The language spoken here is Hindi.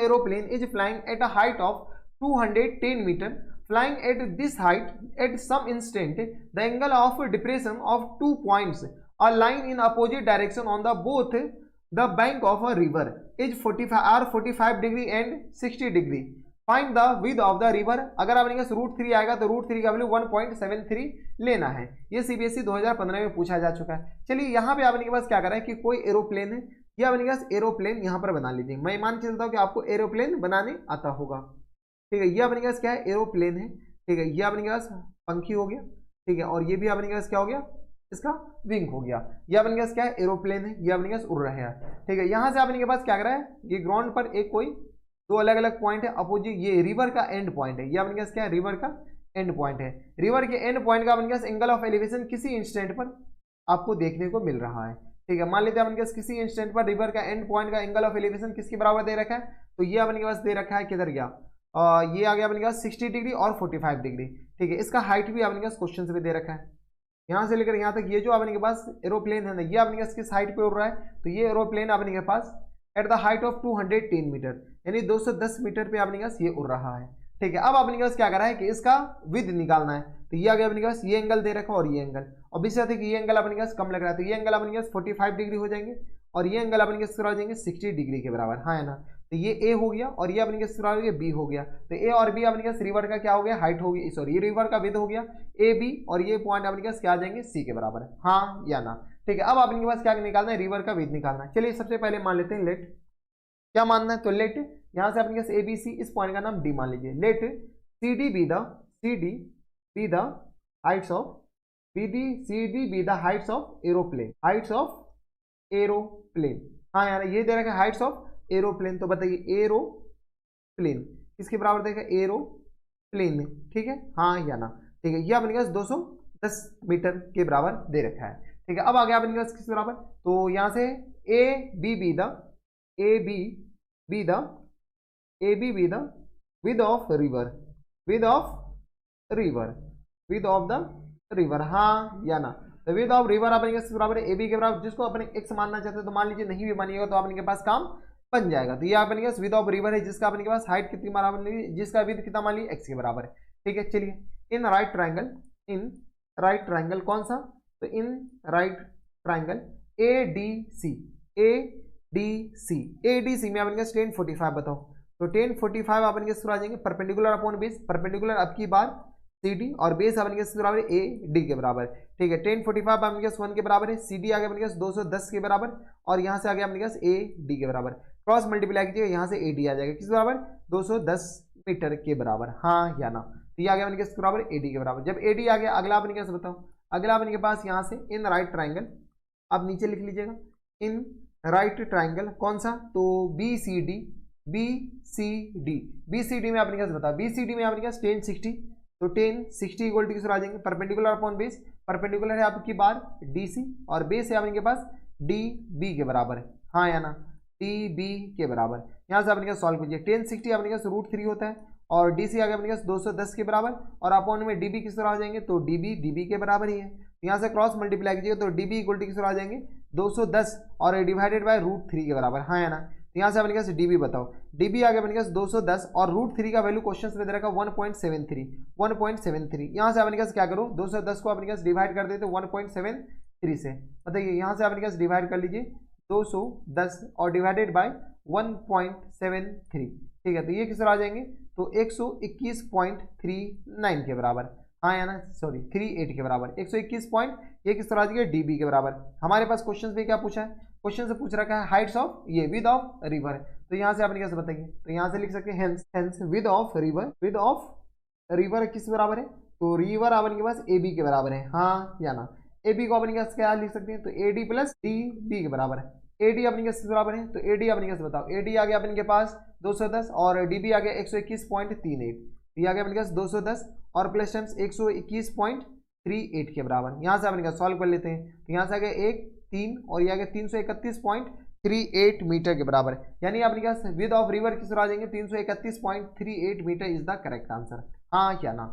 Aeroplane is flying at a height of 210 metre, flying at this height at some instant the angle of depression of 2 points are lying in opposite direction on the both the bank of a river is 45 degree and 60 degree. Find the width of the river. अगर आपने कहा √3 आएगा तो √3 का वैल्यू 1.73 लेना है। ये सीबीएसई 2015 में पूछा जा चुका है। चलिए यहाँ पे आपने के पास क्या करा है कि कोई एरोप्लेन है, ये आपने के पास एरोप्लेन यहाँ पर बना लीजिए। मैं मान चलता हूँ कि आपको एरोप्लेन बनाने आता होगा, ठीक है। ये अपने पास क्या है, एरोप्लेन है, ठीक है। ये अपने पास पंखी हो गया, ठीक है। और ये भी अपने पास क्या हो गया, इसका विंग हो गया। ये अपने पास क्या है, एरोप्लेन है, ये अपने पास उड़ रहा है, ठीक है। यहाँ से अपने के पास क्या कर रहा है, ये ग्राउंड पर एक कोई दो अलग अलग पॉइंट है, अपोजिट ये रिवर का एंड पॉइंट है। ये अपने पास क्या है, रिवर का एंड पॉइंट है। रिवर के एंड पॉइंट का अपने पास एंगल ऑफ एलिवेशन किसी इंस्टेंट पर आपको देखने को मिल रहा है, ठीक है। मान लेते हैं अपने पास किसी इंस्टेंट पर रिवर का एंड पॉइंट का एंगल ऑफ एलिवेशन किसके बराबर दे रखा है, तो ये अपने पास दे रखा है, किधर गया, ये आ गया अपने पास 60 डिग्री और 45 डिग्री, ठीक है। इसका हाइट भी अपने पास क्वेश्चन से भी दे रखा है, यहाँ से लेकर यहाँ तक। ये जो अपने के पास एरोप्लेन है ना, ये अपने पास किस हाइट पे उड़ रहा है, तो ये एरोप्लेन अपने के पास at the height of 210 metre यानी 210 मीटर पे अपने पास ये उड़ रहा है, ठीक है। अब अपने पास क्या करा है कि इसका विड्थ निकालना है, तो ये आ गया अपने पास, ये एंगल दे रखा और ये एंगल, और बीच से ये एंगल अपने पास कम लग रहा है, तो ये एंगल अपने पास 45 डिग्री हो जाएंगे और ये एंगल अपने पास हो जाएंगे 60 डिग्री के बराबर, हाँ है ना। तो ये ए हो गया और ये अपने के बी हो गया, तो ए और बी अपने के रिवर का क्या हो गया, हाइट होगी, सॉरी ये रिवर का विड्थ हो गया ए बी, और ये पॉइंट अपने के क्या आ जाएंगे, सी के बराबर है, हाँ या ना, ठीक है। अब अपने के पास क्या निकालना है, रिवर का विड्थ निकालना है। चलिए सबसे पहले मान लेते हैं लेट, क्या मानना है, तो लेट यहाँ से अपने ए बी सी, इस पॉइंट का नाम डी मान लीजिए। Let C D be the heights of aeroplane, heights of aeroplane, हाँ यार ये दे रखा है हाइट्स ऑफ एरोप्लेन, तो बताइए एरोप्लेन किसके बराबर देगा, एरोप्लेन, ठीक है, हाँ या ना, ठीक है। ये अपने पास 210 मीटर के बराबर दे रखा है, ठीक है। अब आ गया अपने पास किस बराबर, तो यहाँ से A B be the width of the river, हाँ या ना। तो विद ऑफ रिवर अपने के बराबर है ए बी के बराबर, जिसको अपने एक्स मानना चाहते हैं तो मान लीजिए, नहीं भी मानिएगा तो अपने के पास काम बन जाएगा। तो ये अपने के पास विद ऑफ रिवर है, जिसका अपने के पास हाइट कितनी बराबर ली, जिसका विद कितना मान लीजिए एक्स के बराबर है, ठीक है। चलिए इन राइट ट्राइंगल कौन सा, तो in right triangle A D C में अपने के पास 1045 बताओ, तो 1045 अपने के आ जाएंगे परपेंडिकुलर अपॉन बेस, परपेंडिकुलर अब की बार सी डी और बेस अपने के बराबर ए डी के बराबर, ठीक है। 1045 अपने के 1 के बराबर है, सी डी आ गया अपने के 210 के बराबर, और यहाँ से आ गया अपने के ए डी के बराबर, क्रॉस मल्टीप्लाई कीजिएगा, यहाँ से ए डी आ जाएगा किस बराबर, 210 मीटर के बराबर, हाँ या ना। तो ये आ गया अपने के बराबर ए डी के बराबर। जब ए डी आ गया, अगला अपने के बताओ, अगला अपने के पास यहाँ से इन राइट ट्राइंगल, आप नीचे लिख लीजिएगा इन राइट ट्राइंगल कौन सा, तो बी सी डी में अपने के बताओ, बी सी डी में अपने के 1060, तो 1060 इक्वल टू किस आ जाएंगे, परपेंडिकुलर अपॉन बेस, परपेंडिकुलर है आपकी बार डी सी और बेस है अपने के पास डी बी के बराबर है, हाँ या ना, डी बी के बराबर। यहाँ से अपने के सॉल्व कीजिए, 1060 अपने के √3 होता है और डी सी आ गया अपने के 210 के बराबर, और अपॉन में डी बी किस तरह आ जाएंगे, तो डी बी के बराबर ही है। यहाँ से क्रॉस मल्टीप्लाई कीजिएगा तो डी बी इक्वल टू किस तरह आ जाएंगे 210 और डिवाइडेड बाय √3 के बराबर, हाँ या ना। तो यहाँ से अपने पास डीबी बताओ, डीबी आ गया अपने पास 210 और √3 का वैल्यू क्वेश्चन में दे रखा 1.73। यहाँ से अपने पास क्या करो, 210 को अपने पास डिवाइड कर देते 1.73 से, बताइए यहाँ से अपने पास डिवाइड कर लीजिए 210 और डिवाइडेड बाय 1.73, ठीक है। तो ये किस तरह आ जाएंगे, तो 121.39 के बराबर, हाँ या ना, सॉरी 38 के बराबर, 121 पॉइंट, ये किस तरह आ जाएगा डीबी के बराबर। हमारे पास क्वेश्चन में क्या पूछा है, क्वेश्चन से पूछ रखा है हाइट्स ऑफ ये विद ऑफ रिवर, तो यहाँ से आपने कैसे बताइए, तो यहाँ से लिख सकते हैं हेंस विद ऑफ रिवर किस बराबर है, तो रिवर अपन के पास ए बी के बराबर है, हाँ या ना। ए बी को अपन के पास क्या लिख सकते हैं, तो A D plus D B के बराबर है, ए डी अपने के बराबर है, तो ए डी अपने के बताओ, ए डी आ गया अपन के पास 210 और डी बी आ गया 121.38, ये आ गया अपने पास 210 और प्लस टाइम्स 121.38 के बराबर। यहाँ से अपने का सॉल्व कर लेते हैं, तो यहाँ से आ गया 1 3 और ये आ गया 331.38 मीटर के बराबर, यानी अपने पास विद ऑफ रिवर किस तरह आ जाएंगे 331.38 metre is the correct answer, हाँ क्या ना।